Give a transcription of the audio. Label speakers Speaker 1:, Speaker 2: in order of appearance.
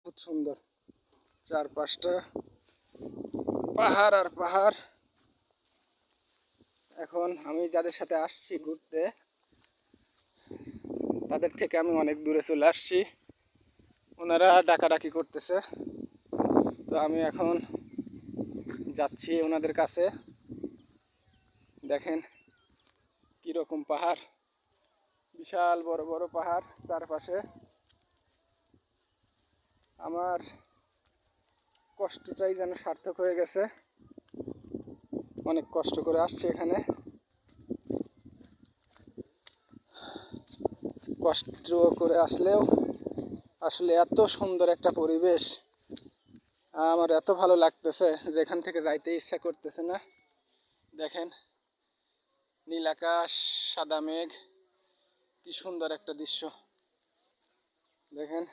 Speaker 1: অদ্ভুত সুন্দর, চারপাশটা পাহাড় আর পাহাড়। এখন আমি যাদের সাথে আসছি ঘুরতে, তাদের থেকে আমি অনেক দূরে চলে আসছি। ওনারা ডাকাডাকি করতেছে, তো আমি এখন যাচ্ছি ওনাদের কাছে। দেখেন কীরকম পাহাড়, বিশাল বড় বড় পাহাড় চারপাশে। আমার কষ্টটাই যেন সার্থক হয়ে গেছে, অনেক কষ্ট করে আসছে এখানে। কষ্ট করে আসলেও আসলে এত সুন্দর একটা পরিবেশ, আমার এত ভালো লাগতেছে যে এখান থেকে যাইতে ইচ্ছা করতেছে না। দেখেন নীল আকাশ, সাদা মেঘ, কি সুন্দর একটা দৃশ্য। দেখেন